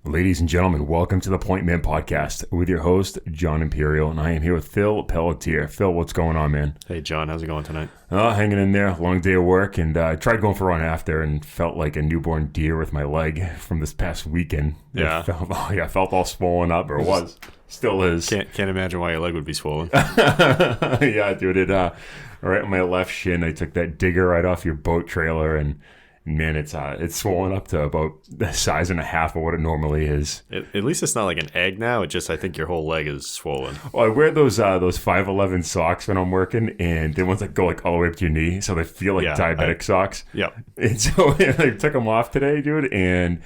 Ladies and gentlemen, welcome to the Point Man Podcast with your host, John Imperial, and I am here with Phil Pelletier. Phil, what's going on, man? Hey, John, how's it going tonight? Hanging in there. Long day of work, and I tried going for a run after and felt like a newborn deer with my leg from this past weekend. Yeah. I felt all swollen up, or was. Still is. Can't imagine why your leg would be swollen. Yeah, dude, right on my left shin, I took that digger right off your boat trailer, and man, it's swollen up to about the size and a half of what it normally is. At least it's not like an egg now. It just, I think your whole leg is swollen. Well, I wear those 5'11" socks when I'm working, and the ones that go like all the way up to your knee, so they feel like diabetic socks. Yep. And so I took them off today, dude, and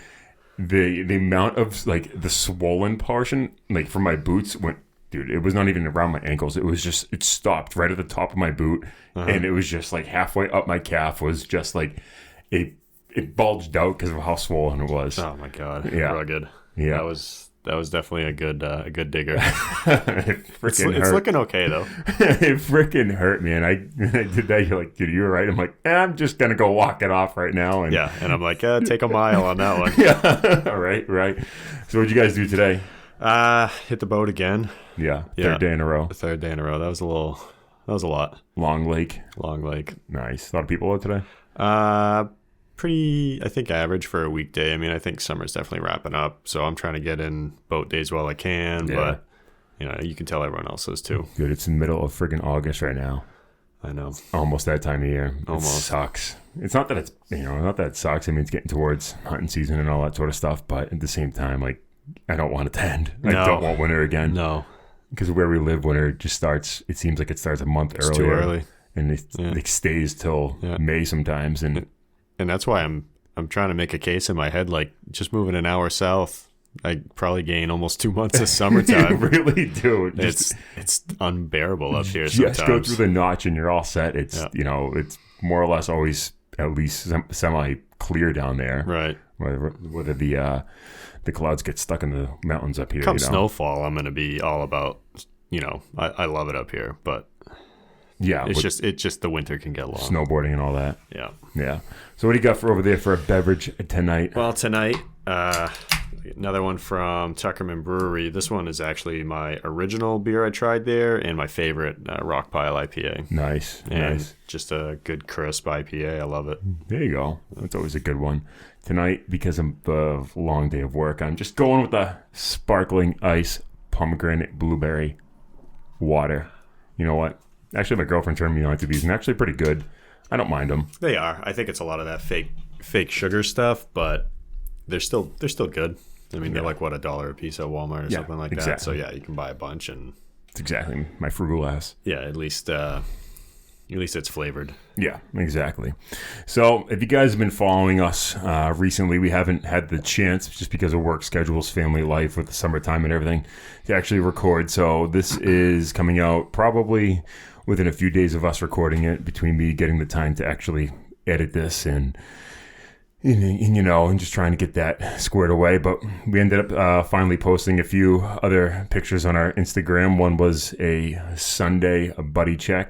the amount of like the swollen portion, like from my boots went. Dude, it was not even around my ankles. It was just, it stopped right at the top of my boot, and it was just like halfway up my calf was just like. It bulged out because of how swollen it was. Oh my god! Yeah, rugged. Yeah, that was definitely a good digger. It's looking okay though. It freaking hurt, man. I did that. You're like, dude, you were right. I'm like, I'm just gonna go walk it off right now. And and I'm like, take a mile on that one. Yeah, right. So what'd you guys do today? Hit the boat again. Yeah, third day in a row. Third day in a row. That was a lot. Long lake. Nice. A lot of people out today. Pretty, I think, average for a weekday. I mean, I think summer's definitely wrapping up, so I'm trying to get in boat days while I can, but, you can tell everyone else is too. Dude, it's in the middle of friggin' August right now. I know. Almost that time of year. Almost. It sucks. It's not that it's, not that it sucks. I mean, it's getting towards hunting season and all that sort of stuff, but at the same time, like, I don't want it to end. I don't want winter again. No. Because where we live, winter just starts, it seems like it starts a month earlier. It's too early. And it stays till May sometimes. And that's why I'm trying to make a case in my head, like just moving an hour south, I probably gain almost 2 months of summertime. You really do. It's unbearable up here sometimes. Just go through the notch and you're all set. It's, it's more or less always at least semi-clear down there. Right. Whether the clouds get stuck in the mountains up here. Come snowfall, I'm going to be all about, I love it up here, but yeah, it's just the winter can get long. Snowboarding and all that. Yeah. So what do you got for over there for a beverage tonight? Well, tonight, another one from Tuckerman Brewery. This one is actually my original beer I tried there and my favorite Rock Pile IPA. Nice. Just a good crisp IPA. I love it. There you go. That's always a good one. Tonight, because of the long day of work, I'm just going with the sparkling ice pomegranate blueberry water. You know what? Actually, my girlfriend turned me on to these, and they're actually pretty good. I don't mind them. They are. I think it's a lot of that fake sugar stuff, but they're still good. I mean, they're like, what, $1 a piece at Walmart or something like that. So, you can buy a bunch. And it's exactly my frugal ass. Yeah, at least it's flavored. Yeah, exactly. So if you guys have been following us recently, we haven't had the chance, just because of work schedules, family life with the summertime and everything, to actually record. So this is coming out probably within a few days of us recording it, between me getting the time to actually edit this and just trying to get that squared away. But we ended up finally posting a few other pictures on our Instagram. One was a Sunday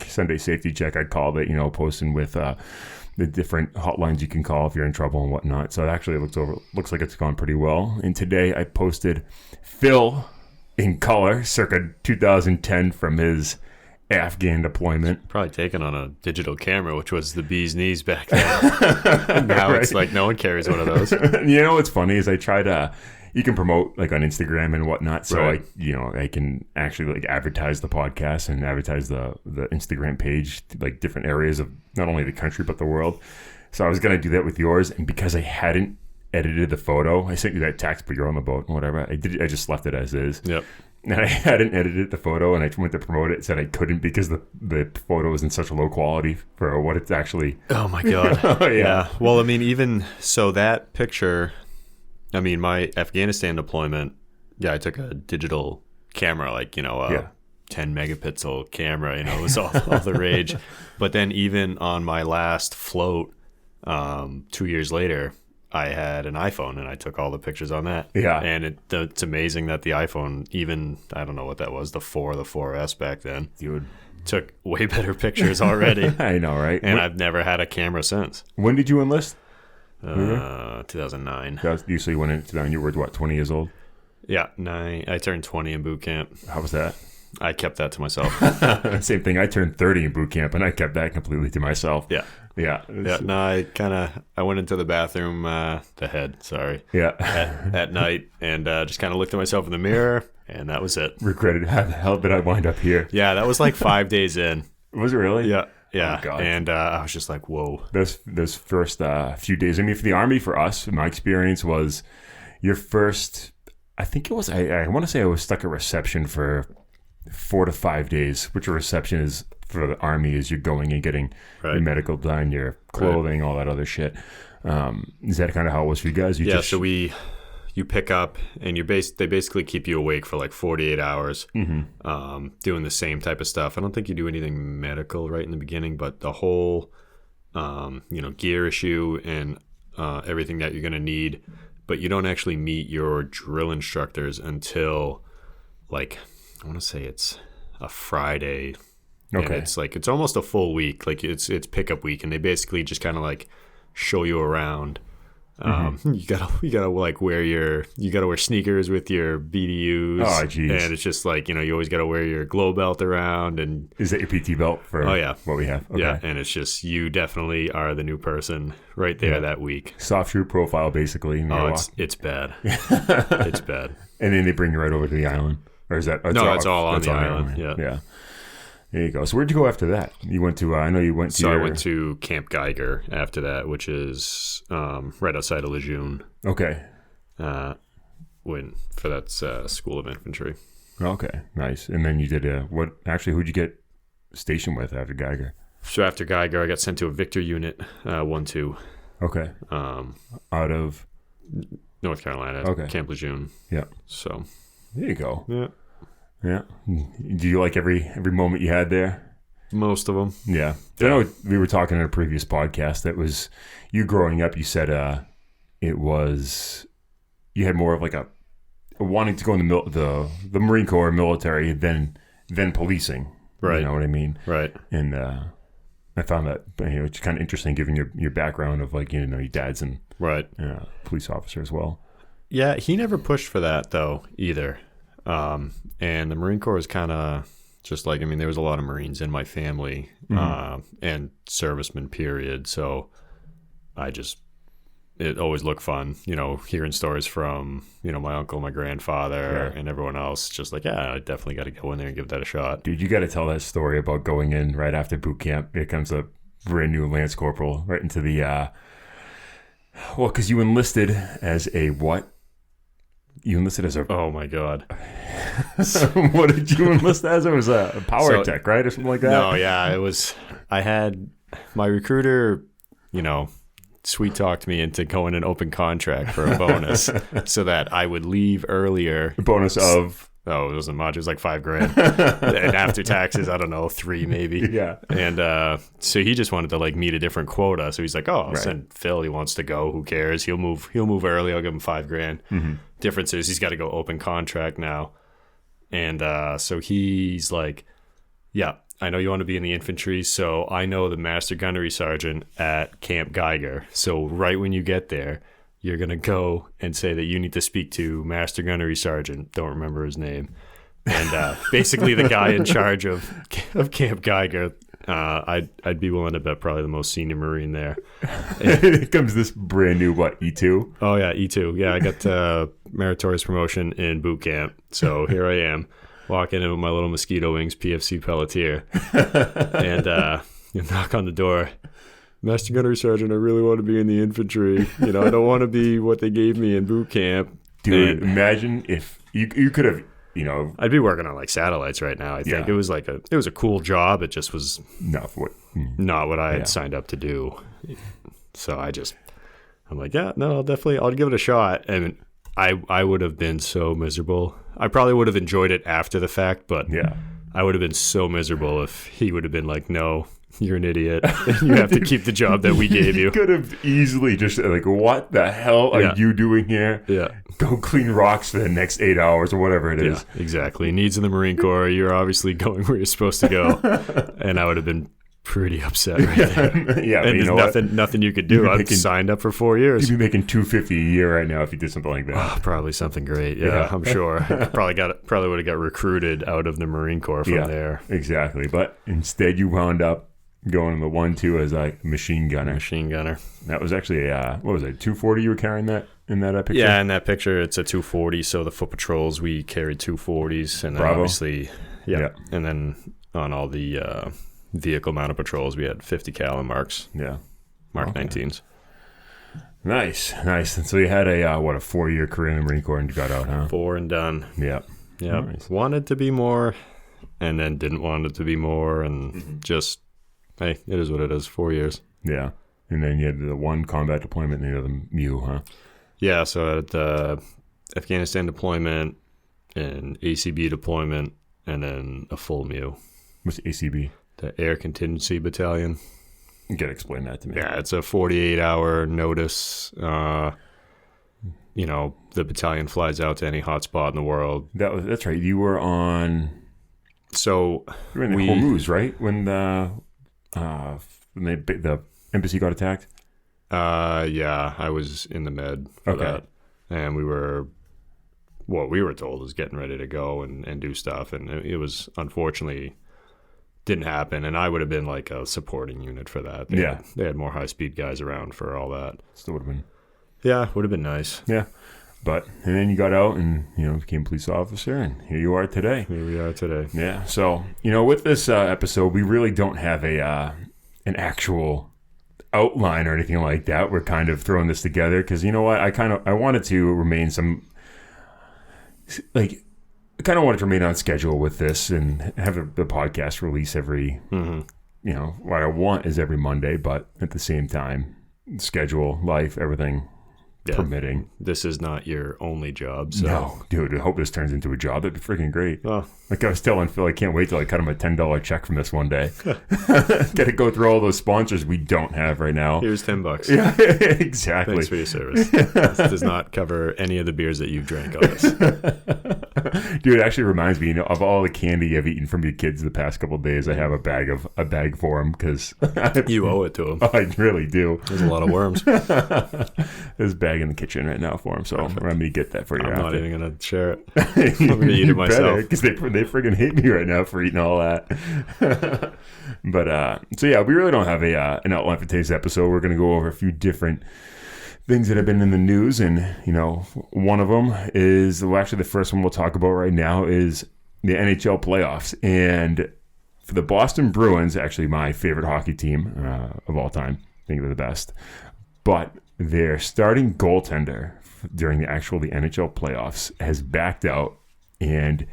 Sunday safety check, I called it, posting with the different hotlines you can call if you're in trouble and whatnot. So it actually looks like it's gone pretty well. And today I posted Phil in color, circa 2010, from his Afghan deployment. Probably taken on a digital camera, which was the bee's knees back then. Now It's like no one carries one of those. What's funny is I try to, you can promote like on Instagram and whatnot. So I can actually like advertise the podcast and advertise the Instagram page, like different areas of not only the country, but the world. So I was going to do that with yours. And because I hadn't edited the photo, I sent you that text, but you're on the boat and whatever. I just left it as is. Yep. And I hadn't edited the photo, and I went to promote it, said I couldn't because the photo was in such low quality for what it's actually. Oh my god. Yeah. Well, I mean, even so, that picture, I mean, my Afghanistan deployment, I took a digital camera, like 10 megapixel camera, it was all the rage. But then even on my last float 2 years later, I had an iPhone and I took all the pictures on that. Yeah. And it's amazing that the iPhone, even, I don't know what that was, the 4S back then, dude, took way better pictures already. I know, right? And I've never had a camera since. When did you enlist? 2009. You so you went into that. You were what, 20 years old? Yeah, 9. I turned 20 in boot camp. How was that? I kept that to myself. Same thing. I turned 30 in boot camp, and I kept that completely to myself. Yeah. Yeah. No, I went into the bathroom, the head, sorry. Yeah. At night, and just kind of looked at myself in the mirror, and that was it. Regretted how the hell did I wind up here? Yeah, that was like 5 days in. Was it really? Yeah. Yeah. Oh, God. And I was just like, whoa. Those first few days. I mean, for the Army, for us, my experience was your first, I think it was, I want to say I was stuck at reception for 4 to 5 days, which a reception is for the Army is you're going and getting your medical done, your clothing, all that other shit. Is that kind of how it was for you guys? So you pick up and they basically keep you awake for like 48 hours doing the same type of stuff. I don't think you do anything medical right in the beginning, but the whole gear issue and everything that you're going to need, but you don't actually meet your drill instructors until like, I want to say it's a Friday. Okay. And it's almost a full week. Like it's pickup week, and they basically just kind of like show you around. You gotta like wear sneakers with your BDUs. Oh, geez. And it's just like, you always gotta wear your glow belt around. And is that your PT belt for what we have? Okay. Yeah, and it's just, you definitely are the new person right there that week. Soft shoe profile, basically. It's bad. It's bad. And then they bring you right over to the island. Or is that? It's all on the island. Yeah. There you go. So where'd you go after that? You went to, I know you went to. So I went to Camp Geiger after that, which is right outside of Lejeune. Okay. That's School of Infantry. Okay, nice. And then you did who'd you get stationed with after Geiger? So after Geiger, I got sent to a Victor unit, 1-2. Okay. Out of? North Carolina. Okay. Camp Lejeune. Yeah. So. There you go. Yeah. Yeah. Do you like every moment you had there? Most of them. Yeah. I know we were talking in a previous podcast that was you growing up. You said it was you had more of like a wanting to go in the Marine Corps military than policing. Right. You know what I mean? Right. And I found that it's kind of interesting given your background of like your dad's and police officer as well. Yeah, he never pushed for that, though, either. And the Marine Corps is kind of just like, there was a lot of Marines in my family and servicemen, period. So it always looked fun, hearing stories from, my uncle, my grandfather, and everyone else. Just like, I definitely got to go in there and give that a shot. Dude, you got to tell that story about going in right after boot camp. Here comes a brand new Lance Corporal right into the, because you enlisted as a what? You enlisted as a... Oh, my God. What did you enlist as? It was a power tech, right? Or something like that? No, yeah. It was... I had... My recruiter, sweet-talked me into going an open contract for a bonus so that I would leave earlier. A bonus of... Oh, it wasn't much. It was like $5,000. And after taxes, I don't know, 3 maybe. Yeah. And so he just wanted to like meet a different quota. So he's like, I'll send Phil. He wants to go. Who cares? He'll move early. I'll give him $5,000. Mm-hmm. Difference is he's got to go open contract now. And so he's like, yeah, I know you want to be in the infantry. So I know the master gunnery sergeant at Camp Geiger. So right when you get there, you're going to go and say that you need to speak to Master Gunnery Sergeant. Don't remember his name. And basically the guy in charge of Camp Geiger, I'd be willing to bet probably the most senior Marine there. Here comes this brand new, E2? Oh, yeah, E2. Yeah, I got meritorious promotion in boot camp. So here I am, walking in with my little mosquito wings PFC Pelletier. And you knock on the door. Master Gunnery Sergeant, I really want to be in the infantry. I don't want to be what they gave me in boot camp. Dude, imagine if you could have, I'd be working on like satellites right now. I think it was a cool job. It just was not what I had signed up to do. So I'm like, I'll give it a shot. And I would have been so miserable. I probably would have enjoyed it after the fact, but I would have been so miserable if he would have been like, no, you're an idiot. You have to keep the job that we gave you. You could have easily just like, what the hell are you doing here? Yeah. Go clean rocks for the next 8 hours or whatever it is. Yeah, exactly. Needs in the Marine Corps. You're obviously going where you're supposed to go. And I would have been pretty upset right there. Yeah, and there's nothing you could do. I've signed up for 4 years. You'd be making $250 a year right now if you did something like that. Oh, probably something great. Yeah, I'm sure. Probably would have got recruited out of the Marine Corps from there. Exactly. But instead, you wound up going in the 1-2 as like machine gunner. That was actually a what was it? 240 you were carrying that in that picture? Yeah, in that picture it's a 240. So the foot patrols we carried 240s, and then obviously, and then on all the vehicle mounted patrols we had 50 cal and Mark 19s. Nice. And so you had a 4-year career in the Marine Corps and you got out, huh? 4 and done. Yeah. Nice. Wanted to be more, and then didn't want it to be more, and just. Hey, it is what it is. 4 years. Yeah. And then you had the one combat deployment and the other MEU, huh? Yeah, so at the Afghanistan deployment, an ACB deployment, and then a full MEU. What's ACB? The Air Contingency Battalion. You got to explain that to me. Yeah, it's a 48-hour notice. The battalion flies out to any hotspot in the world. That's right. You were on... So you were in the Hormuz, right? When the embassy got attacked? Yeah, I was in the med for that. And we were told was getting ready to go and do stuff. And it was unfortunately didn't happen. And I would have been like a supporting unit for that. They had more high-speed guys around for all that. Still would have been. Yeah, would have been nice. Yeah. And then you got out and, became a police officer, and here you are today. Here we are today. Yeah. So, with this episode, we really don't have an actual outline or anything like that. We're kind of throwing this together because, you know what? I wanted to remain on schedule with this and have the podcast release every, what I want is every Monday, but at the same time, schedule, life, everything. Permitting. This is not your only job. So. No, dude, I hope this turns into a job. That'd be freaking great. Oh. Like I was telling Phil, I can't wait till I cut him a $10 check from this one day. Got to go through all those sponsors we don't have right now. Here's $10. Yeah, exactly. Thanks for your service. This does not cover any of the beers that you've drank on this. Dude, it actually reminds me, of all the candy I've eaten from your kids the past couple of days, I have a bag for them because you owe it to them. I really do. There's a lot of worms. There's a bag in the kitchen right now for them, so I'm going to get that for you. I'm not even going to share it. I'm going to eat it myself because they friggin' hate me right now for eating all that. But so yeah, we really don't have an outline for today's episode. We're going to go over a few different things that have been in the news, and one of them is actually the first one we'll talk about right now is the NHL playoffs. And for the Boston Bruins, actually my favorite hockey team of all time, I think they're the best, but their starting goaltender during the NHL playoffs has backed out. And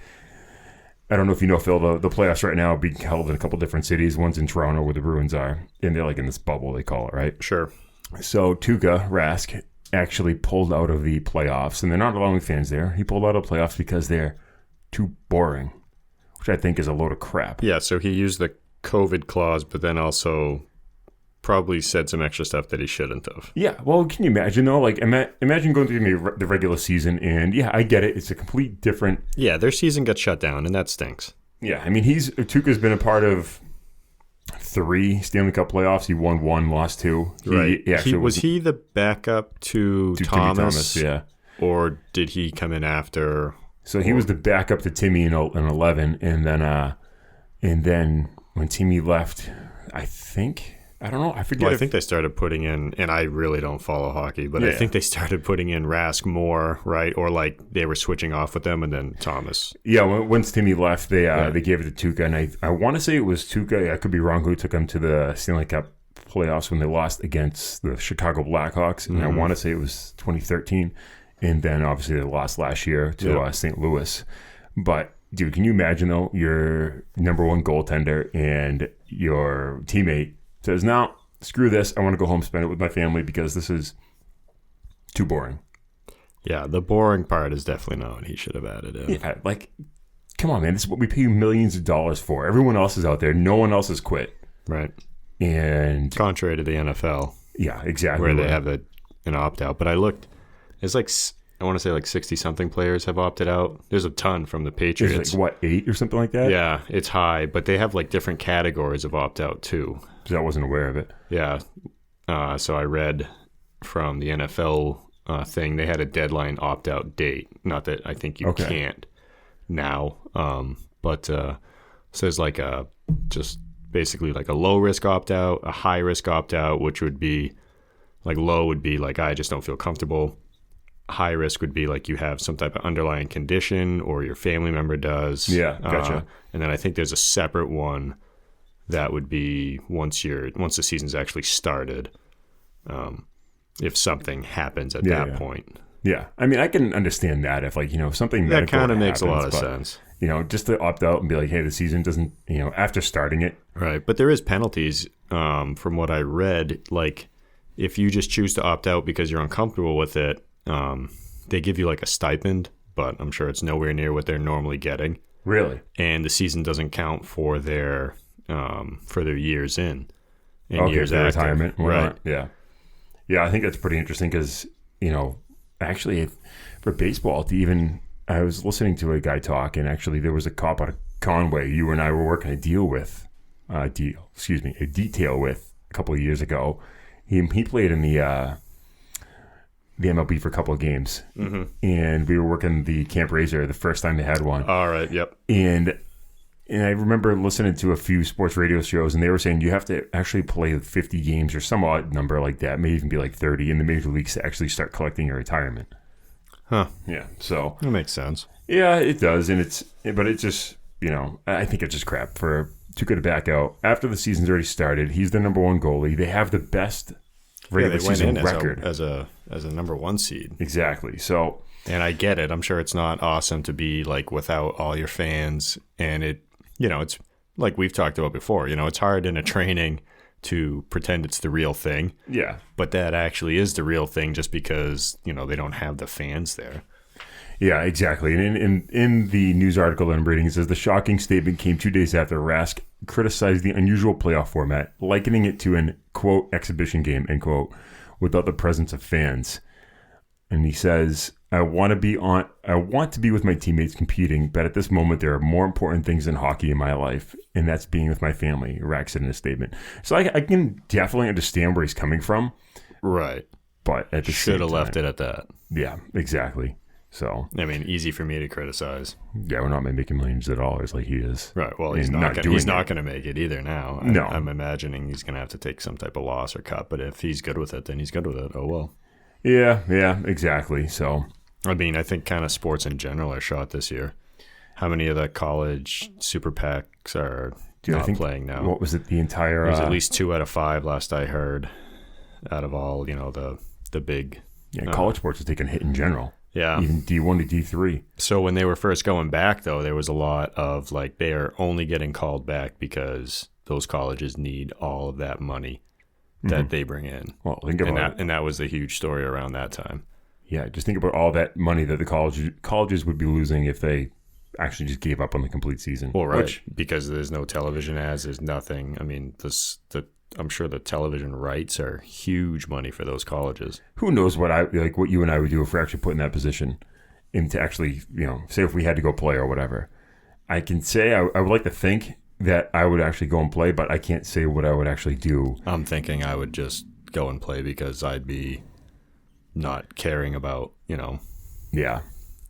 I don't know if you know, Phil, the playoffs right now are being held in a couple different cities. One's in Toronto where the Bruins are, and they're like in this bubble, they call it, right? Sure. So Tuukka Rask actually pulled out of the playoffs, and they're not allowing fans there. He pulled out of playoffs because they're too boring, which I think is a load of crap. Yeah, so he used the COVID clause, but then also probably said some extra stuff that he shouldn't have. Yeah, well, can you imagine, though? Like, imagine going through the regular season, and yeah, I get it. It's a complete different... Yeah, their season got shut down, and that stinks. Yeah, I mean, Tuukka's been a part of 3 Stanley Cup playoffs. He won 1, lost 2. Right. Was he the backup to Thomas? Yeah. Or did he come in after? So he was the backup to Timmy in 11, and then when Timmy left, I don't know. I forget. Well, I think they started putting in, and I really don't follow hockey, but I think they started putting in Rask more, right? Or like they were switching off with them, and then Thomas. Yeah, once Timmy left, they gave it to Tuukka, and I want to say it was Tuukka. I could be wrong. Who took him to the Stanley Cup playoffs when they lost against the Chicago Blackhawks, and I want to say it was 2013, and then obviously they lost last year to St. Louis. But dude, can you imagine though? Your number one goaltender and your teammate says, "No, screw this. I want to go home, spend it with my family because this is too boring." Yeah, the boring part is definitely not what he should have added in. Yeah, like, come on, man. This is what we pay you millions of dollars for. Everyone else is out there. No one else has quit. Right. And contrary to the NFL. Yeah, exactly. Where they have an opt-out. But I looked, it's like I want to say like 60 something players have opted out. There's a ton from the Patriots. Like, what, 8 or something like that? Yeah, it's high, but they have like different categories of opt out too. Because I wasn't aware of it. Yeah. So I read from the NFL thing, they had a deadline opt out date. Not that I think you can't now, but says like just basically like a low risk opt out, a high risk opt out, which would be like low would be like I just don't feel comfortable. High risk would be like you have some type of underlying condition or your family member does. Yeah, gotcha. And then I think there's a separate one that would be once the season's actually started, if something happens at that point. Yeah, I mean, I can understand that if like, something that kind of makes a lot of sense. Just to opt out and be like, hey, the season doesn't, after starting it. Right, but there is penalties from what I read. Like if you just choose to opt out because you're uncomfortable with it, they give you like a stipend, but I'm sure it's nowhere near what they're normally getting. Really? And the season doesn't count for their years in and years for active. Retirement. Right. Yeah. Yeah, I think that's pretty interesting because, actually for baseball, I was listening to a guy talk, and actually there was a cop out of Conway you and I were working a detail with a couple of years ago. He played in the MLB for a couple of games, and we were working the Camp Razor the first time they had one. All right, yep. And I remember listening to a few sports radio shows, and they were saying you have to actually play 50 games or some odd number like that, may even be like 30 in the major leagues to actually start collecting your retirement. Huh. Yeah, so. That makes sense. Yeah, it does, but it's just, I think it's just crap for Tuca to back out. After the season's already started, he's the number one goalie. They have the best regular season record. As a number one seed. Exactly, so. And I get it. I'm sure it's not awesome to be like without all your fans, and it's like we've talked about before, it's hard in a training to pretend it's the real thing. Yeah. But that actually is the real thing just because, they don't have the fans there. Yeah, exactly. And in the news article that I'm reading, it says the shocking statement came 2 days after Rask criticized the unusual playoff format, likening it to an, quote, exhibition game, end quote, without the presence of fans. And he says, I want to be with my teammates competing, but at this moment there are more important things than hockey in my life, and that's being with my family, Rask said in a statement. So I can definitely understand where he's coming from. Right. But at the should have left it at that. Yeah, exactly. So I mean, easy for me to criticize. Yeah, we're not making millions of dollars like he is. Right. Well, he's not going to make it either now. No. I'm imagining he's going to have to take some type of loss or cut, but if he's good with it, then he's good with it. Oh, well. Yeah, exactly. So, I mean, I think kind of sports in general are shot this year. How many of the college super PACs are not playing now? What was it? The entire... There's at least 2 out of 5 last I heard out of all, the big... Yeah, college sports is taking a hit in general. Yeah. Even D1 to D3. So when they were first going back, though, there was a lot of, like, they are only getting called back because those colleges need all of that money that they bring in. Well, think about it. And that was the huge story around that time. Yeah, just think about all that money that the colleges would be losing if they actually just gave up on the complete season. Well, right, because there's no television ads, there's nothing. I mean, I'm sure the television rights are huge money for those colleges. Who knows what you and I would do if we're actually put in that position, and to actually, say if we had to go play or whatever. I can say I would like to think that I would actually go and play, but I can't say what I would actually do. I'm thinking I would just go and play because I'd be not caring about, Yeah.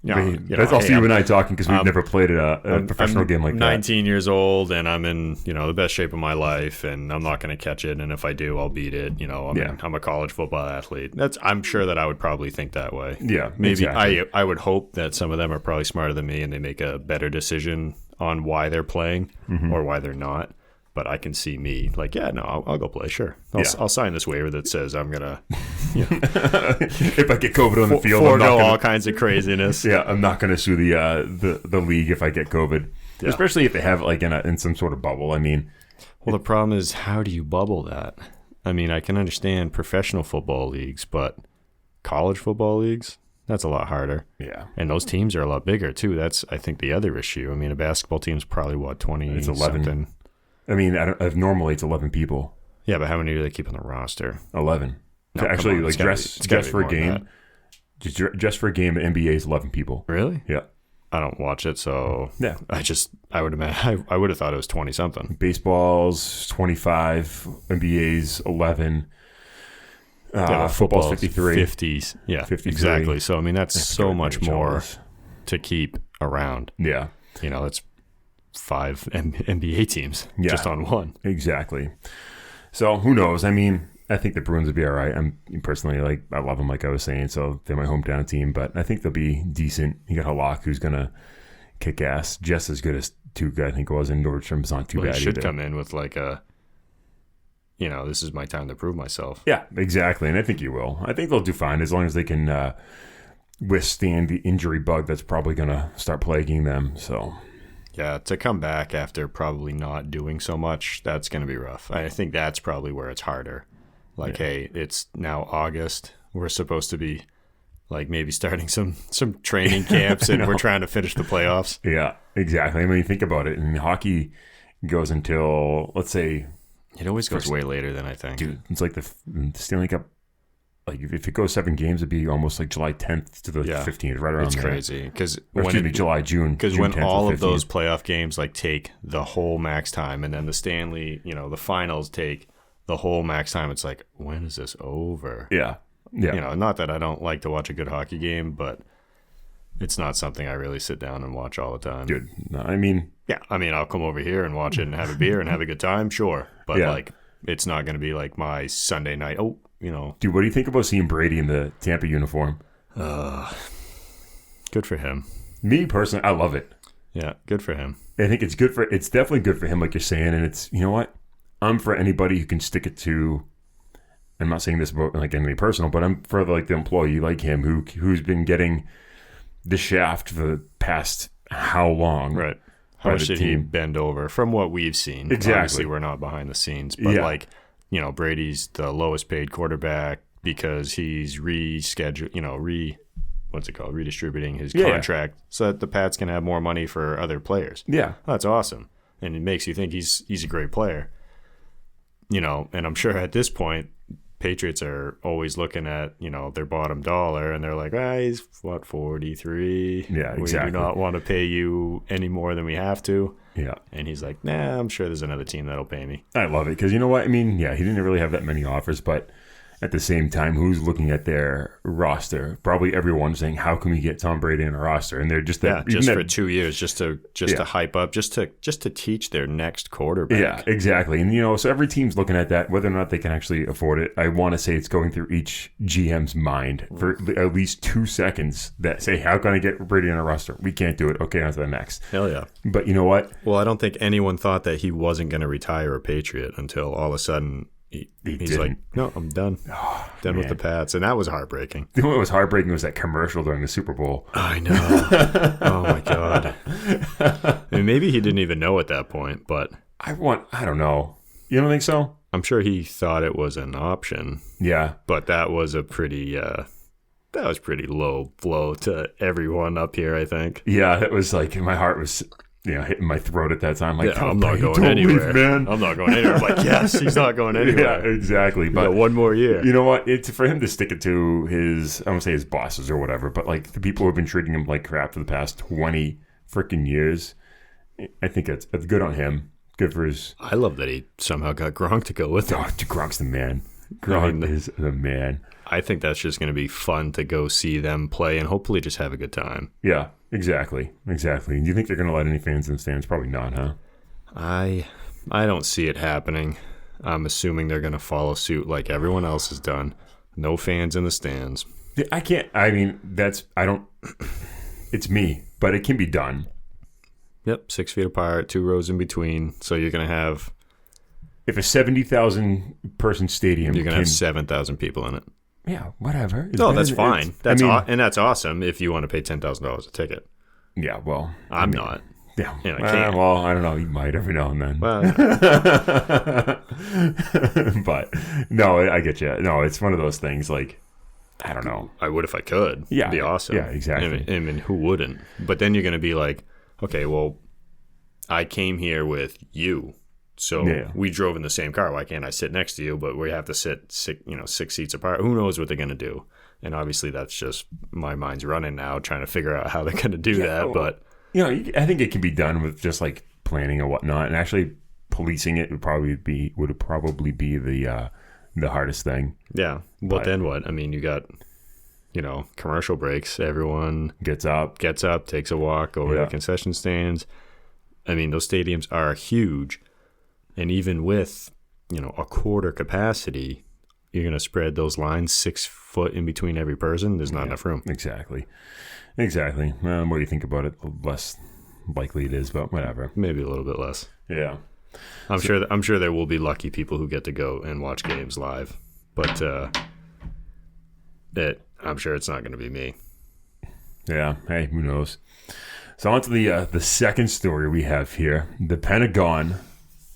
That's also you and I talking because we've never played a professional game like that. I'm 19 years old and I'm in, the best shape of my life, and I'm not going to catch it. And if I do, I'll beat it. I'm a college football athlete. I'm sure that I would probably think that way. Yeah, maybe exactly. I would hope that some of them are probably smarter than me and they make a better decision on why they're playing or why they're not. But I can see me like, yeah, no, I'll go play. Sure. I'll sign this waiver that says I'm going to, if I get COVID on the field, forego all kinds of craziness. Yeah, I'm not going to sue the league if I get COVID, especially if they have like in some sort of bubble. I mean, well, the problem is, how do you bubble that? I mean, I can understand professional football leagues, but college football leagues, that's a lot harder. Yeah. And those teams are a lot bigger too. That's, I think, the other issue. I mean, a basketball team's probably 20 it's 11. something. I mean, normally it's 11 people. Yeah, but how many do they keep on the roster? 11. No, actually, like dress for a game. Just for a game, the NBA is 11 people. Really? Yeah. I don't watch it, so Yeah. I would imagine I would have thought it was 20 something. Baseball's 25, NBA's 11. Football's 53. 50s. Yeah, 53. exactly. So, I mean, that's so much more Charles. to keep around. Yeah. You know, it's 5 NBA teams Yeah. just on one. Exactly. So who knows? I mean, I think the Bruins will be all right. I'm personally I love them, like I was saying. So they're my hometown team, but I think they'll be decent. You got Halak, who's gonna kick ass, just as good as Tuukka, I think it was, and Nordstrom's not too bad. He should either. come in with like a, this is my time to prove myself. Yeah, exactly, and I think he will. I think they'll do fine as long as they can withstand the injury bug that's probably gonna start plaguing them. So. Yeah, to come back after probably not doing so much, that's going to be rough. I think that's probably where it's harder. Like, hey, it's now August. We're supposed to be, like, maybe starting some training camps, and we're trying to finish the playoffs. Yeah, exactly. I mean, you think about it, and hockey goes until, let's say... It always goes way later than I think. Dude, it's like the Stanley Cup. Like, if it goes 7 games, it'd be almost like July 10th to the 15th, right around it's there. crazy. July, June. Because when all of those playoff games, like, take the whole max time, and then the Stanley, the finals take the whole max time, it's like, when is this over? Yeah. Yeah. Not that I don't like to watch a good hockey game, but it's not something I really sit down and watch all the time. Dude, no, I mean... Yeah, I mean, I'll come over here and watch it and have a beer and have a good time, sure. But, like, it's not going to be like my Sunday night, Dude, what do you think about seeing Brady in the Tampa uniform? Good for him. Me, personally, I love it. Yeah, good for him. I think it's definitely good for him, like you're saying, and it's, you know what? I'm for anybody who can stick it to... I'm not saying this about like anything personal, but I'm for like the employee like him who's been getting the shaft for the past how long? Right. How much did he bend over from what we've seen? Exactly. Obviously, we're not behind the scenes, but Brady's the lowest paid quarterback because he's redistributing his contract so that the Pats can have more money for other players. Yeah. That's awesome. And it makes you think he's a great player. And I'm sure at this point, Patriots are always looking at, their bottom dollar, and they're like, he's, 43? Yeah, exactly. We do not want to pay you any more than we have to. Yeah. And he's like, I'm sure there's another team that'll pay me. I love it because you know what? I mean, yeah, he didn't really have that many offers, but at the same time, who's looking at their roster? Probably everyone saying, how can we get Tom Brady in a roster? And they're just for 2 years, just to hype up, just to teach their next quarterback. Yeah, exactly. And so every team's looking at that, whether or not they can actually afford it. I want to say it's going through each GM's mind for at least 2 seconds that say, how can I get Brady in a roster? We can't do it. Okay, on to the next. Hell yeah. But you know what? Well, I don't think anyone thought that he wasn't going to retire a Patriot until all of a sudden he's like, no, I'm done. Done with the Pats. And that was heartbreaking. You know what was heartbreaking was that commercial during the Super Bowl. I know. Oh, my God. I mean, maybe he didn't even know at that point, but... I don't know. You don't think so? I'm sure he thought it was an option. Yeah. But that was a pretty low blow to everyone up here, I think. Yeah, it was like, my heart was... hitting my throat at that time. Like, I'm not going anywhere, man. I'm not going anywhere. I'm like, yes, he's not going anywhere. Yeah, exactly. But one more year. You know what? It's for him to stick it to his, I won't say his bosses or whatever, but like the people who have been treating him like crap for the past 20 freaking years. I think it's good on him. Good for his. I love that he somehow got Gronk to go with him. Gronk's the man. Gronk is the man. I think that's just going to be fun to go see them play and hopefully just have a good time. Yeah, exactly. Do you think they're going to let any fans in the stands? Probably not, huh? I don't see it happening. I'm assuming they're going to follow suit like everyone else has done. No fans in the stands. It's me, but it can be done. Yep, 6 feet apart, 2 rows in between. So you're going to have... If a 70,000 person stadium... You're going to have 7,000 people in it. Yeah, whatever. That's fine. And that's awesome if you want to pay $10,000 a ticket. Yeah, well... I'm not. Yeah. I can't. Well, I don't know. You might every now and then. Well, but, no, I get you. No, it's one of those things like, I don't know. I would if I could. Yeah. It'd be awesome. Yeah, exactly. I mean, who wouldn't? But then you're going to be like, okay, well, I came here with you. So we drove in the same car. Why can't I sit next to you? But we have to sit 6 seats apart. Who knows what they're going to do? And obviously that's just my mind's running now trying to figure out how they're going to do that. But, I think it can be done with just like planning and whatnot, and actually policing it would probably be the hardest thing. Yeah. Well, then what? I mean, you got, commercial breaks. Everyone Gets up, takes a walk over the concession stands. I mean, those stadiums are huge. And even with, a quarter capacity, you're going to spread those lines 6 foot in between every person. There's not enough room. Exactly. The more you think about it, the less likely it is, but whatever. Maybe a little bit less. Yeah. I'm sure there will be lucky people who get to go and watch games live, but I'm sure it's not going to be me. Yeah. Hey, who knows? So on to the second story we have here. The Pentagon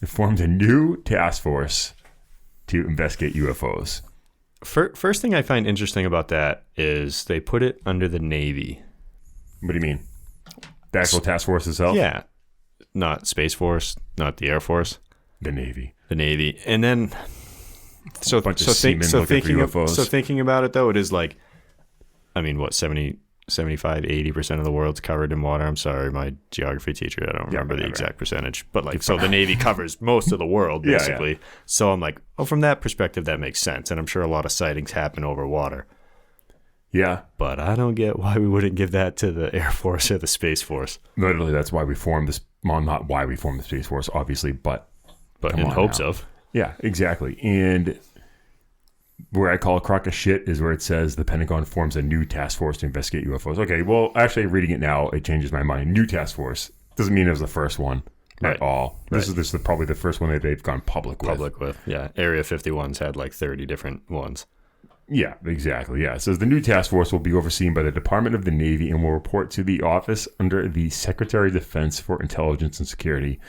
formed a new task force to investigate UFOs. First thing I find interesting about that is they put it under the Navy. What do you mean? The actual task force itself? Yeah. Not Space Force, not the Air Force. The Navy. The Navy. And then thinking about it though, it is like, I mean, what, 75, 80% of the world's covered in water. I'm sorry, my geography teacher, I don't remember the exact percentage, but like, so the Navy covers most of the world basically. Yeah. So I'm like, from that perspective, that makes sense. And I'm sure a lot of sightings happen over water. Yeah. But I don't get why we wouldn't give that to the Air Force or the Space Force. Literally, that's why we formed this. Well, not why we formed the Space Force, obviously, but in hopes of. Yeah, exactly. And where I call a crock of shit is where it says the Pentagon forms a new task force to investigate UFOs. Okay, well, actually reading it now, it changes my mind. New task force doesn't mean it was the first one at all. This is probably the first one that they've gone public with. Yeah. Area 51's had like 30 different ones. Yeah, exactly. Yeah. It says the new task force will be overseen by the Department of the Navy and will report to the office under the Secretary of Defense for Intelligence and Security.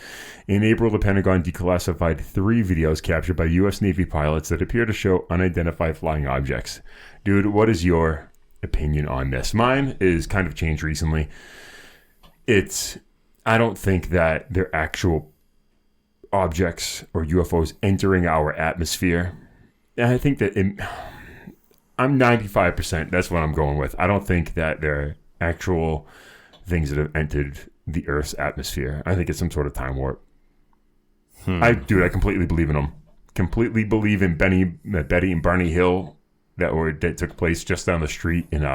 In April, the Pentagon declassified 3 videos captured by U.S. Navy pilots that appear to show unidentified flying objects. Dude, what is your opinion on this? Mine is kind of changed recently. I don't think that they're actual objects or UFOs entering our atmosphere. And I think that I'm 95%. That's what I'm going with. I don't think that they're actual things that have entered the Earth's atmosphere. I think it's some sort of time warp. I completely believe in them. Completely believe in Betty and Barney Hill that took place just down the street in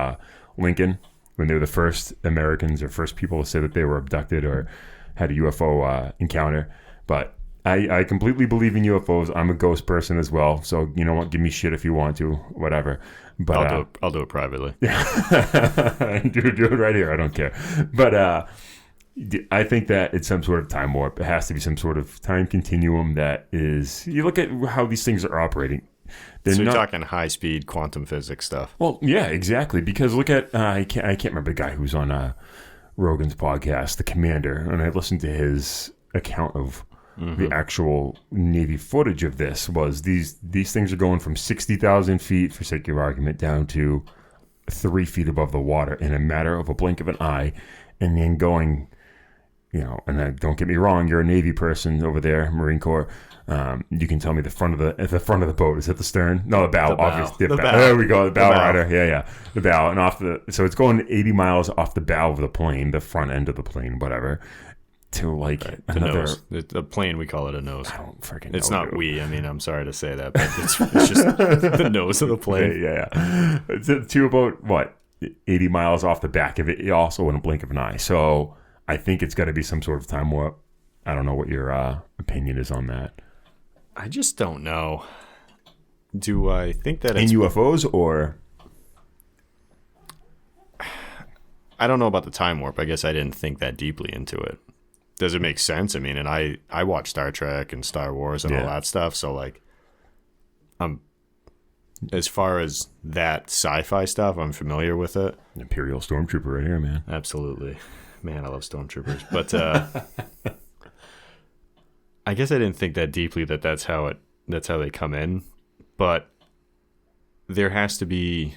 Lincoln when they were the first Americans or first people to say that they were abducted or had a UFO encounter. But I completely believe in UFOs. I'm a ghost person as well. So, you know what? Give me shit if you want to, whatever. But I'll do it privately. do it right here. I don't care. But I think that it's some sort of time warp. It has to be some sort of time continuum that is... You look at how these things are operating. You're talking high-speed quantum physics stuff. Well, yeah, exactly. Because look at... I can't remember the guy who's on Rogan's podcast, the Commander, and I listened to his account of... The actual Navy footage of this was these things are going from 60,000 feet, for sake of argument, down to 3 feet above the water in a matter of a blink of an eye, and then going, and don't get me wrong, you're a Navy person over there, Marine Corps. You can tell me the front of the boat is at the stern. No, the bow. Obviously, the bow. There we go. The bow rider. Yeah, the bow, and so it's going 80 miles off the bow of the plane, the front end of the plane, whatever. To another nose. The plane, we call it a nose. I don't freaking know. It's not dude. I mean, I'm sorry to say that, but it's just the nose of the plane. Yeah. It's to about 80 miles off the back of it, also in a blink of an eye. So I think it's got to be some sort of time warp. I don't know what your opinion is on that. I just don't know. Do I think that it's in UFOs or? I don't know about the time warp. I guess I didn't think that deeply into it. Does it make sense? I mean, and I watch Star Trek and Star Wars and all that stuff. So like, as far as that sci-fi stuff, I'm familiar with it. Imperial Stormtrooper right here, man. Absolutely. Man, I love Stormtroopers. But I guess I didn't think that deeply that's how they come in. But there has to be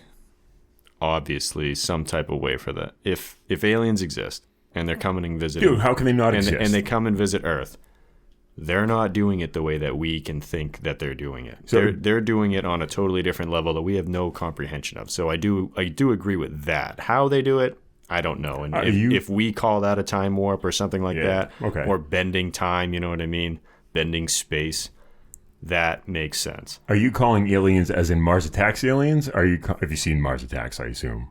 obviously some type of way for that. If aliens exist, and they're coming and visiting. Dude, how can they not exist? And they come and visit Earth. they're not doing it the way that we can think that they're doing it. So, They're doing it on a totally different level that we have no comprehension of. So I do agree with that. How they do it, I don't know. And if we call that a time warp or something like that, okay, or bending time, you know what I mean? Bending space, that makes sense. Are you calling aliens as in Mars Attacks aliens? Have you seen Mars Attacks, I assume?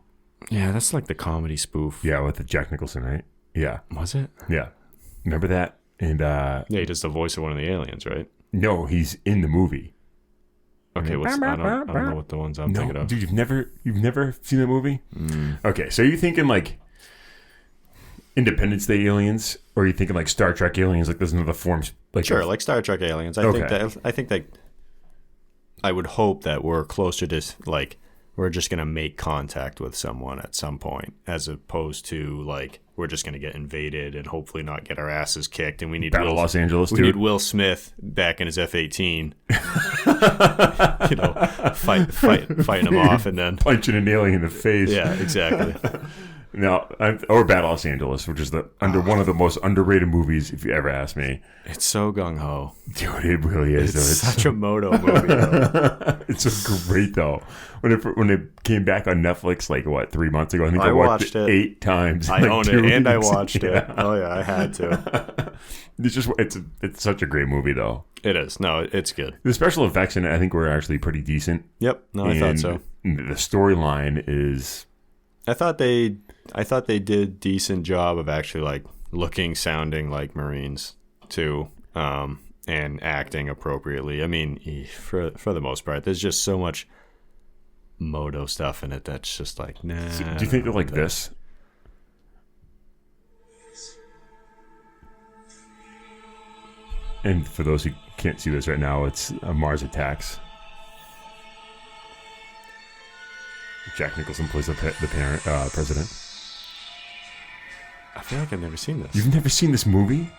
Yeah, that's like the comedy spoof. Yeah, with the Jack Nicholson, right? Yeah. Was it? Yeah. Remember that? And yeah, he does the voice of one of the aliens, right? No, he's in the movie. Okay, I don't know what the ones I'm thinking of. Dude, you've never seen the movie? Okay, so are you thinking like Independence Day aliens, or are you thinking like Star Trek aliens? Like there's another forms. Like sure, like Star Trek aliens. I think that I would hope that we're closer to like we're just gonna make contact with someone at some point, as opposed to like we're just gonna get invaded and hopefully not get our asses kicked. And we need Battle Los Angeles. We need Will Smith back in his F-18. Fighting him off and then punching an alien in the face. Yeah, exactly. No, or Battle Los Angeles, which is one of the most underrated movies, if you ever ask me. It's so gung ho, dude. It really is. It's such a moto movie. It's so great though. When it came back on Netflix, like 3 months ago, I think I watched it 8 times. I own it, and I watched it. Oh yeah, I had to. It's such a great movie though. It is. No, it's good. The special effects in it, I think, were actually pretty decent. Yep. No, I thought so. The storyline is. I thought they did decent job of actually like looking, sounding like Marines too, and acting appropriately. I mean, for the most part, there's just so much moto stuff in it that's just like, nah. So, do you think they're like this? And for those who can't see this right now, it's Mars Attacks. Jack Nicholson plays the president. I feel like I've never seen this. You've never seen this movie?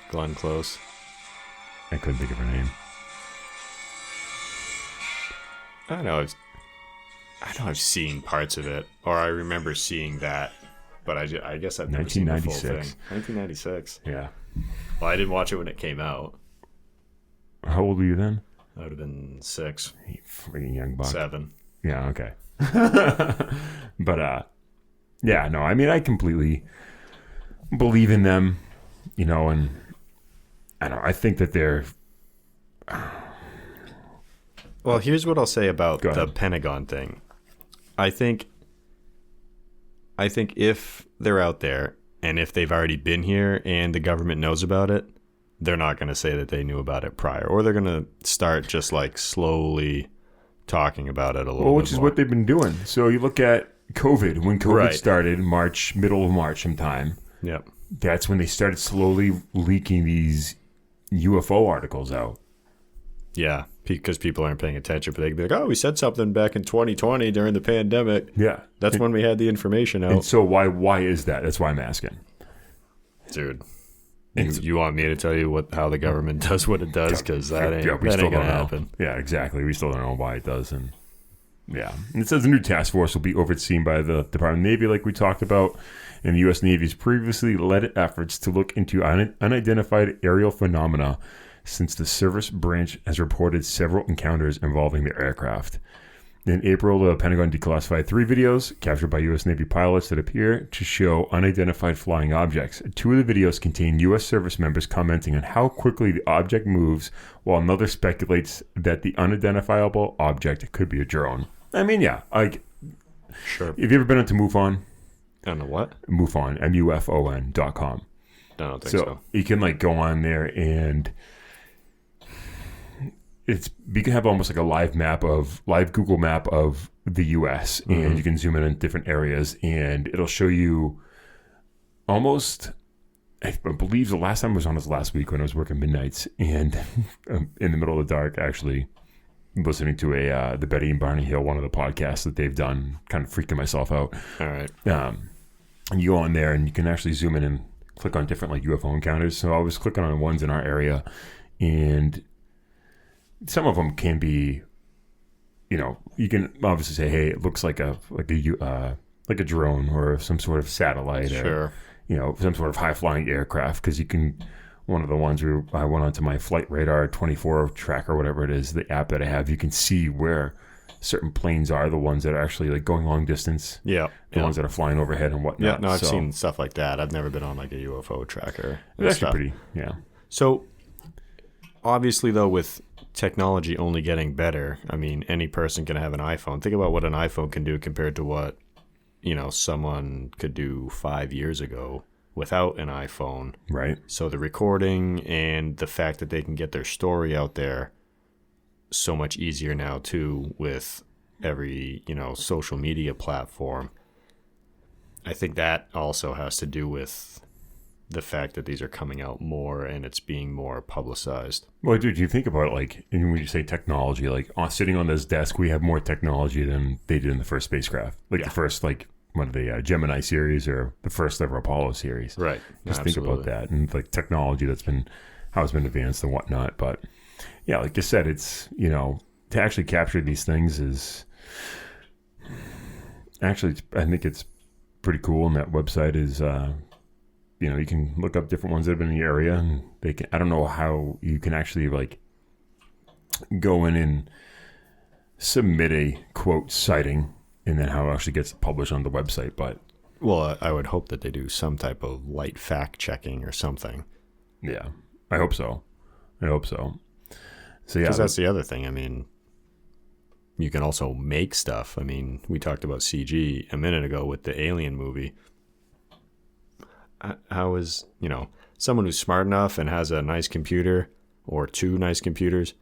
Glenn Close. I couldn't think of her name. I know I've seen parts of it, or I remember seeing that, but I guess I've never seen the full thing. 1996. Yeah. Well, I didn't watch it when it came out. How old were you then? I would have been 6. You freaking young buck. 7. Yeah, okay. But, yeah, no, I mean, I completely believe in them, and I don't know, I think that they're... Well, here's what I'll say about the Pentagon thing. I think if they're out there, and if they've already been here and the government knows about it, they're not going to say that they knew about it prior, or they're going to start just like slowly talking about it a little bit which is more. what they've been doing. So you look at COVID, when COVID started, middle of March sometime. Yep. That's when they started slowly leaking these UFO articles out. Yeah, because people aren't paying attention, but they can be like, oh, we said something back in 2020 during the pandemic. Yeah. That's when we had the information out. And so why is that? That's why I'm asking. Dude. You want me to tell you how the government does what it does? Because that ain't going to happen. Yeah, exactly. We still don't know why it does. And yeah. And it says the new task force will be overseen by the Department of Navy, like we talked about. And the U.S. Navy has previously led efforts to look into unidentified aerial phenomena since the service branch has reported several encounters involving the aircraft. In April, the Pentagon declassified 3 videos captured by U.S. Navy pilots that appear to show unidentified flying objects. 2 of the videos contain U.S. service members commenting on how quickly the object moves, while another speculates that the unidentifiable object could be a drone. I mean, yeah. Sure. Have you ever been into MUFON? I don't know what? MUFON, MUFON.com. I don't think so. You can go on there and... you can have almost like a live Google map of the U.S. and you can zoom in different areas and it'll show you almost, I believe the last time I was on this last week when I was working midnights and in the middle of the dark, actually listening to the Betty and Barney Hill, one of the podcasts that they've done, kind of freaking myself out. All right. And you go on there and you can actually zoom in and click on different UFO encounters. So I was clicking on ones in our area and some of them can be, you can obviously say, hey, it looks like a like a drone or some sort of satellite, Sure. or some sort of high flying aircraft, because you can. One of the ones I went onto my Flight Radar 24 tracker, whatever it is, the app that I have, you can see where certain planes are, the ones that are actually like going long distance, the ones that are flying overhead and whatnot. Yeah, no, I've seen stuff like that. I've never been on like a UFO tracker. It's actually pretty, So obviously, though, with technology only getting better, I mean, any person can have an iPhone. Think about what an iPhone can do compared to what, someone could do 5 years ago without an iPhone. Right. So the recording and the fact that they can get their story out there so much easier now too with every, social media platform. I think that also has to do with the fact that these are coming out more and it's being more publicized. Well, dude, you think about it, like, and when you say technology, like sitting on this desk, we have more technology than they did in the first spacecraft. Like the first, like, one of the Gemini series or the first ever Apollo series. Right. Just think about that and like technology how it's been advanced and whatnot. But yeah, like you said, it's, to actually capture these things is actually, I think it's pretty cool. And that website is, you can look up different ones that have been in the area and I don't know how you can actually like go in and submit a quote sighting and then how it actually gets published on the website. But well, I would hope that they do some type of light fact checking or something. Yeah, I hope so. So yeah, because that's the other thing. I mean, you can also make stuff. I mean, we talked about CG a minute ago with the Alien movie. How is, someone who's smart enough and has a nice computer or two nice computers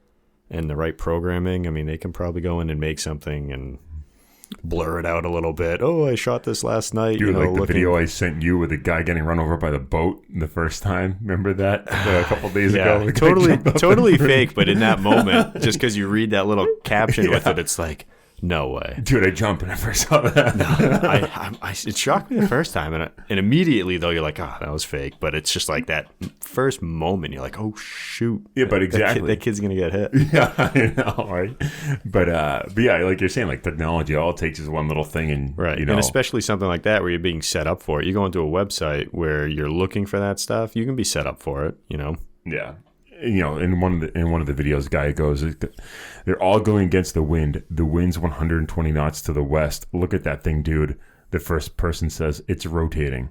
and the right programming, I mean, they can probably go in and make something and blur it out a little bit. Oh, I shot this last night. Dude, like the video I sent you with the guy getting run over by the boat the first time. Remember that a couple days ago? Totally fake. But in that moment, just because you read that little caption with it, it's like, no way. Dude, I jumped when I first saw that. No, it shocked me the first time. And immediately, though, you're like, oh, that was fake. But it's just like that first moment, you're like, oh, shoot. Yeah, but exactly. That kid's going to get hit. Yeah, I know, right? But yeah, like you're saying, like technology, all it takes is one little thing. And, right. And especially something like that where you're being set up for it. You go into a website where you're looking for that stuff, you can be set up for it, Yeah. In one of the videos, the guy goes, they're all going against the wind. The wind's 120 knots to the west. Look at that thing, dude. The first person says it's rotating,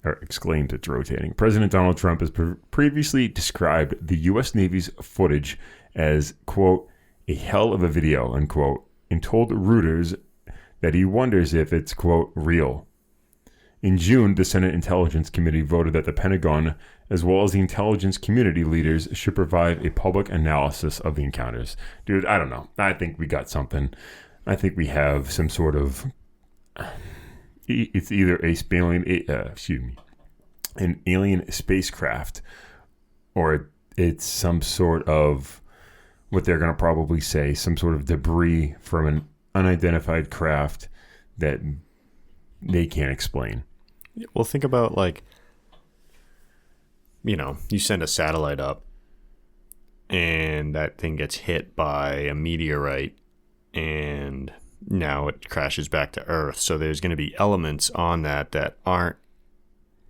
or exclaims it's rotating. President Donald Trump has previously described the U.S. Navy's footage as, quote, a hell of a video, unquote, and told Reuters that he wonders if it's, quote, real. In June, the Senate Intelligence Committee voted that the Pentagon, as well as the intelligence community leaders, should provide a public analysis of the encounters. Dude, I don't know. I think we got something. I think we have some sort of... It's either an alien spacecraft, or it's some sort of, what they're going to probably say, some sort of debris from an unidentified craft that they can't explain. Well, think about, like, you send a satellite up and that thing gets hit by a meteorite and now it crashes back to Earth. So there's going to be elements on that aren't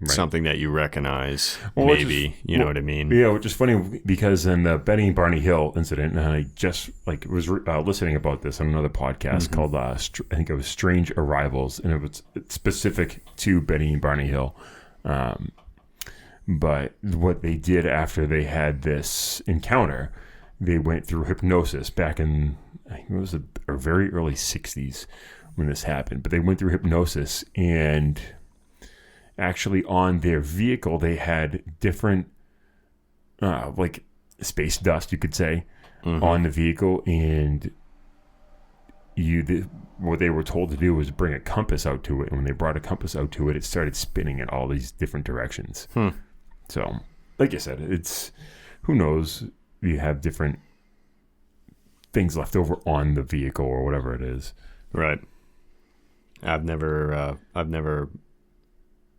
something that you recognize, maybe. You know what I mean? Yeah, which is funny because in the Betty and Barney Hill incident, and I just was listening about this on another podcast called, I think it was Strange Arrivals, and it's specific to Betty and Barney Hill. But what they did after they had this encounter, they went through hypnosis back in, I think it was the very early 60s when this happened. But they went through hypnosis, and actually on their vehicle, they had different, like space dust, you could say, on the vehicle. And what they were told to do was bring a compass out to it. And when they brought a compass out to it, it started spinning in all these different directions. So, like I said, it's, who knows, you have different things left over on the vehicle or whatever it is. Right. I've never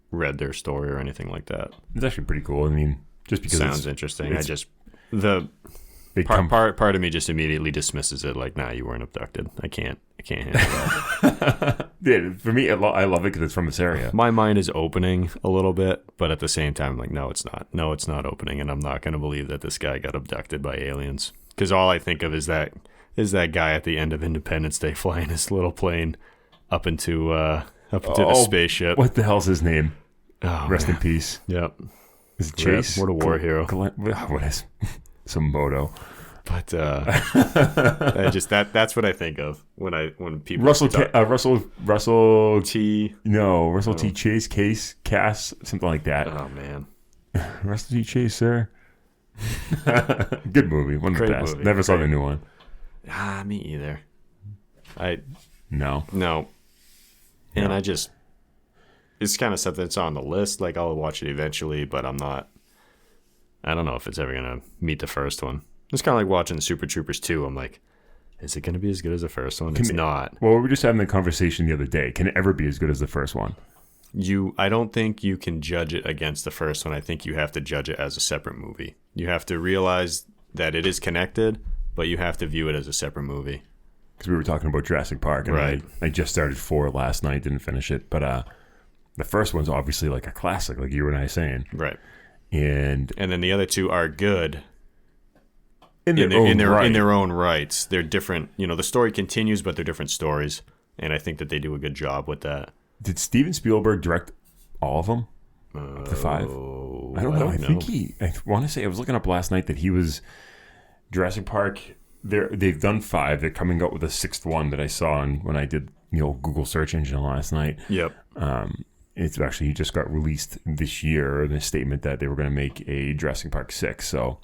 read their story or anything like that. It's actually pretty cool. I mean, just because sounds interesting. Part of me just immediately dismisses it like, nah, you weren't abducted. I can't handle that. Yeah, for me, I love it because it's from this area. My mind is opening a little bit, but at the same time, like, no, it's not. No, it's not opening, and I'm not going to believe that this guy got abducted by aliens. Because all I think of is that guy at the end of Independence Day flying his little plane up into the spaceship. What the hell's his name? Oh, Rest in peace. Yep. Is it Chase? What a war hero. What is some moto? But that's what I think of when people Russell T. No, Russell T. Chase, Cass, something like that. Oh man, Russell T. Chase, sir. Good movie, one of the best. Movie. Never saw the new one. Me either. No. And I just, it's kind of something that's on the list. Like, I'll watch it eventually, but I don't know if it's ever gonna meet the first one. It's kind of like watching Super Troopers 2. I'm like, is it going to be as good as the first one? It's not. Well, we were just having the conversation the other day. Can it ever be as good as the first one? I don't think you can judge it against the first one. I think you have to judge it as a separate movie. You have to realize that it is connected, but you have to view it as a separate movie. Because we were talking about Jurassic Park, and right. I just started 4 last night, didn't finish it. But the first one's obviously like a classic, like you and I saying. Right. And then the other two are good. In their own rights. They're different. The story continues, but they're different stories. And I think that they do a good job with that. Did Steven Spielberg direct all of them? Up to 5? I don't know. I want to say, I was looking up last night that he was Jurassic Park. They've done 5. They're coming out with a 6th one that I saw when I did Google search engine last night. Yep. It's actually, he just got released this year, the statement that they were going to make a Jurassic Park 6. So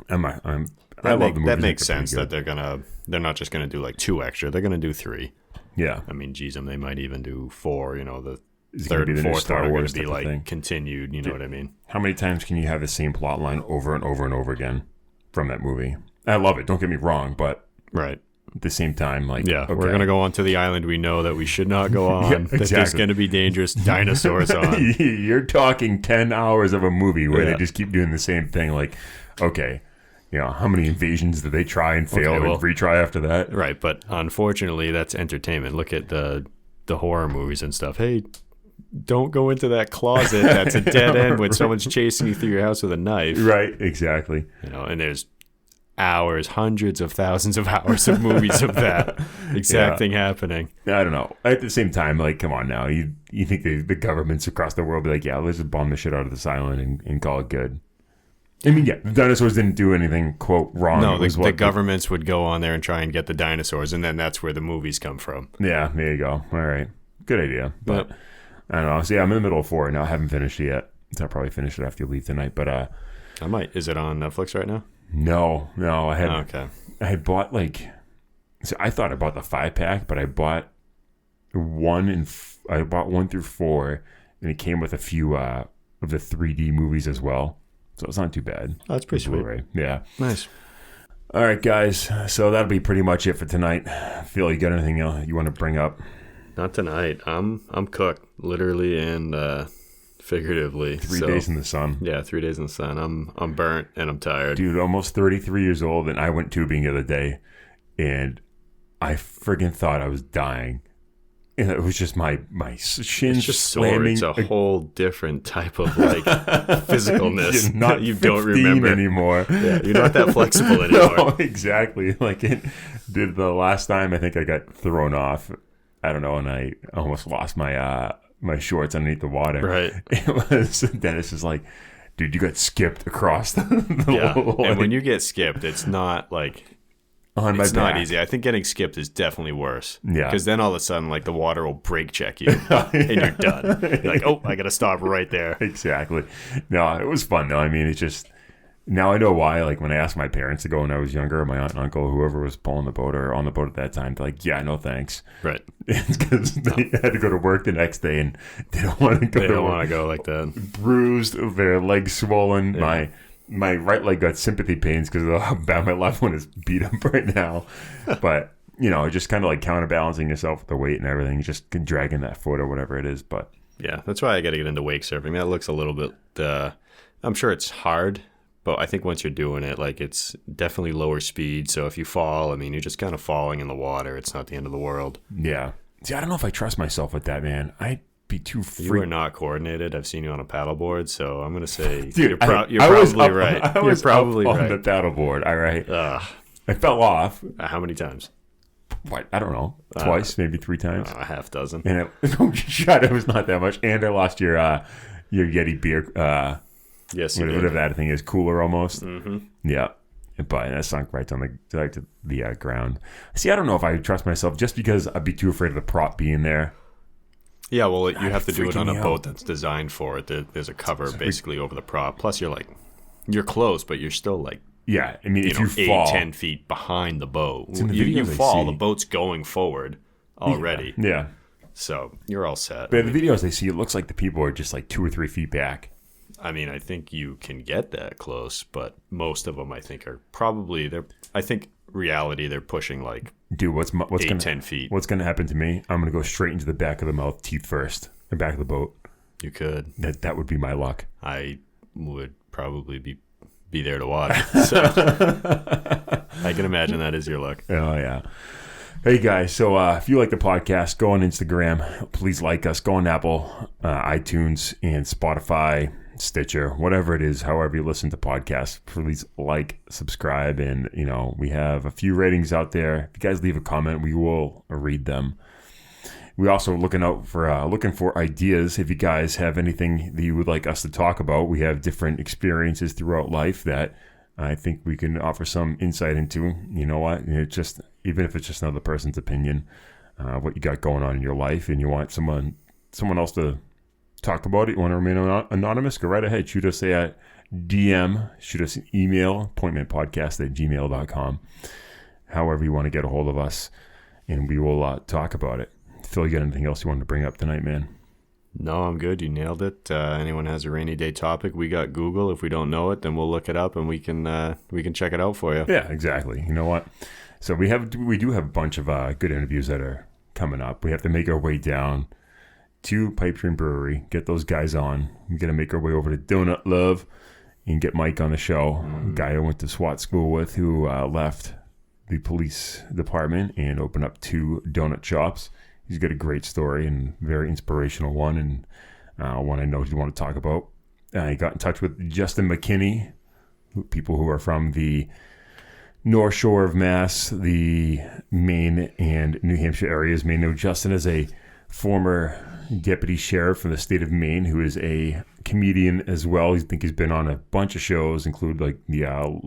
I love the movie. That makes sense that they're not just gonna do like 2 extra. They're gonna do 3. Yeah. I mean, geez, they might even do 4. The It's third and fourth Star one are going Wars to be like continued. You know what I mean? How many times can you have the same plot line over and over and over again from that movie? I love it. Don't get me wrong, but right. At the same time, like, yeah, okay. We're going to go on to the island we know that we should not go on. Yeah, exactly. That there's going to be dangerous dinosaurs on. You're talking 10 hours of a movie where they just keep doing the same thing. Like, okay, how many invasions did they try and fail and retry after that? Right, but unfortunately, that's entertainment. Look at the horror movies and stuff. Hey, don't go into that closet. That's a dead end when someone's chasing you through your house with a knife. Right, exactly. And there's hours, hundreds of thousands of hours of movies of that exact thing happening. I don't know. At the same time, like, come on now. You think the governments across the world be like, yeah, let's just bomb the shit out of this island and call it good. I mean, yeah, the dinosaurs didn't do anything, quote, wrong. No, the governments would go on there and try and get the dinosaurs, and then that's where the movies come from. Yeah, there you go. All right. Good idea. But I don't know. So, yeah, I'm in the middle of 4 now. I haven't finished it yet. So I'll probably finish it after you leave tonight. But I might. Is it on Netflix right now? No. I had bought so I thought I bought the 5-pack, but I bought 1 through 4, and it came with a few of the 3D movies as well. So it's not too bad. Oh, that's pretty sweet. Blu-ray. Yeah. Nice. All right, guys. So that'll be pretty much it for tonight. Phil, you got anything else you want to bring up? Not tonight. I'm cooked, literally and figuratively. 3 days in the sun. Yeah, 3 days in the sun. I'm burnt and I'm tired. Dude, almost 33 years old, and I went tubing the other day, and I friggin' thought I was dying. And it was just my shins it's just slamming. Sore. It's a whole different type of physicalness you're not that you don't remember anymore. Yeah, you're not that flexible anymore. No, exactly. Like it did the last time. I think I got thrown off. I don't know, and I almost lost my my shorts underneath the water. Right. It was. Dennis is like, dude, you got skipped across the and when you get skipped, it's not like. It's not easy. I think getting skipped is definitely worse. Yeah. Because then all of a sudden, like, the water will brake check you and you're done. You're like, oh, I got to stop right there. Exactly. No, it was fun, though. I mean, it's just, now I know why. Like, when I asked my parents to go when I was younger, my aunt and uncle, whoever was pulling the boat or on the boat at that time, they're like, yeah, no thanks. Right. Because they had to go to work the next day and they don't want to go. They don't want to go like that. Bruised, their legs swollen. Yeah. My right leg got sympathy pains because of how bad my left one is beat up right now. But, just kind of like counterbalancing yourself with the weight and everything, just dragging that foot or whatever it is. But yeah, that's why I got to get into wake surfing. That looks a little bit, I'm sure it's hard, but I think once you're doing it, like it's definitely lower speed. So if you fall, I mean, you're just kind of falling in the water. It's not the end of the world. Yeah. See, I don't know if I trust myself with that, man. I'd be too free. You are not coordinated. I've seen you on a paddleboard, so I'm going to say Dude, you're probably right. I was probably up right. on the paddleboard, all right? I fell off. How many times? What? I don't know. Twice, maybe 3 times. A half dozen. And it was not that much. And I lost your Yeti beer. Yes, you whatever did. that thing is, cooler almost. Mm-hmm. Yeah. But that sunk right down the ground. See, I don't know if I trust myself just because I'd be too afraid of the prop being there. Yeah, well, you have to do it on a freaking me boat that's designed for it. There's a cover basically over the prop. Plus, you're close, but you're still like, Yeah, I mean, if you 8, fall, 10 feet behind the boat. in the You videos I fall, see. the boat's going forward already. Yeah. So you're all set. But in the videos I see, it looks like the people are just like 2 or 3 feet back. I mean, I think you can get that close, but most of them, I think, are probably I think reality, they're pushing like Dude, what's 8, gonna 10 feet. What's gonna happen to me? I'm gonna go straight into the back of the mouth, teeth first, the back of the boat. You could. That would be my luck. I would probably be there to watch. So I can imagine that is your luck. Oh yeah. Hey guys, so if you like the podcast, go on Instagram. Please like us. Go on Apple, iTunes, and Spotify, Stitcher, whatever it is, however you listen to podcasts. Please like, subscribe, and we have a few ratings out there. If you guys leave a comment, we will read them. We also looking for ideas. If you guys have anything that you would like us to talk about, we have different experiences throughout life that I think we can offer some insight into. You know what? It's just, even if it's just another person's opinion, what you got going on in your life, and you want someone else to talk about it, you want to remain anonymous, go right ahead. Shoot us at DM, shoot us an email, appointmentpodcast@gmail.com. However you want to get a hold of us, and we will talk about it. Phil, you got anything else you wanted to bring up tonight, man? No, I'm good. You nailed it. Anyone has a rainy day topic, we got Google. If we don't know it, then we'll look it up and we can check it out for you. Yeah, exactly. You know what? So we do have a bunch of good interviews that are coming up. We have to make our way down to Pipe Dream Brewery, get those guys on. We got to make our way over to Donut Love and get Mike on the show. A guy I went to SWAT school with who left the police department and opened up 2 donut shops. He's got a great story and very inspirational one, and one I know you want to talk about. He got in touch with Justin McKinney, people who are from the North Shore of Mass, the Maine and New Hampshire areas may know Justin as a former deputy sheriff from the state of Maine, who is a comedian as well. I think he's been on a bunch of shows, include like the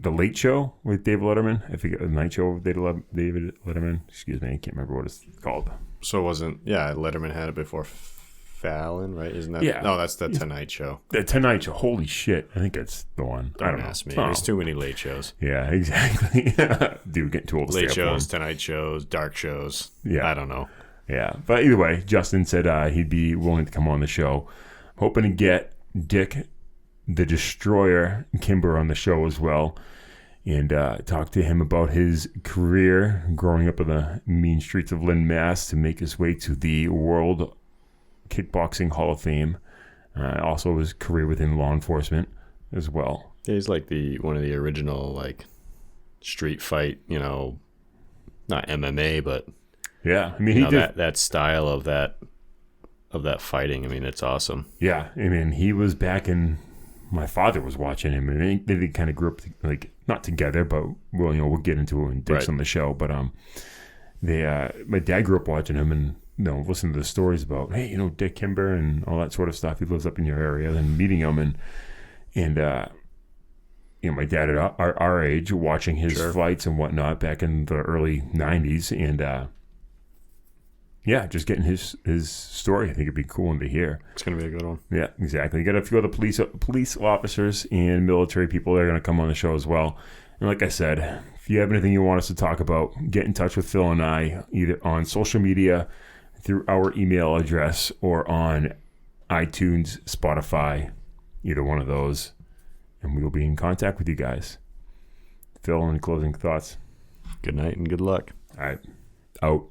Late Show with David Letterman. I forget the Night Show with David Letterman. Excuse me, I can't remember what it's called. So Letterman had it before Fallon, right? Isn't that? Yeah. No, that's the Tonight Show. The Tonight Show. Holy shit! I think that's the one. I don't ask know. me. There's too many late shows. Yeah, exactly. Dude, getting too old to Late stay up shows, for 'em. Tonight shows, dark shows. Yeah. I don't know. Yeah, but either way, Justin said he'd be willing to come on the show. Hoping to get Dick the Destroyer Kimber on the show as well, and talk to him about his career growing up in the mean streets of Lynn, Mass, to make his way to the World Kickboxing Hall of Fame. Also his career within law enforcement as well. Yeah, he's like one of the original like street fight, not MMA, but Yeah, I mean he did that style of that fighting. I mean, it's awesome. Yeah, I mean he was back in. My father was watching him, and they kind of grew up like not together, but we'll get into it when Dick's on the show. But my dad grew up watching him, and listening to the stories about Dick Kimber and all that sort of stuff. He lives up in your area, and meeting him, and my dad at our age watching his fights and whatnot back in the early '90s, and just getting his story. I think it'd be cool one to hear. It's gonna be a good one. Yeah, exactly. You got a few other police officers and military people that are going to come on the show as well. And like I said, if you have anything you want us to talk about, get in touch with Phil and I, either on social media, through our email address, or on iTunes, Spotify, either one of those, and we will be in contact with you guys. Phil, any closing thoughts? Good night and good luck. All right. Out.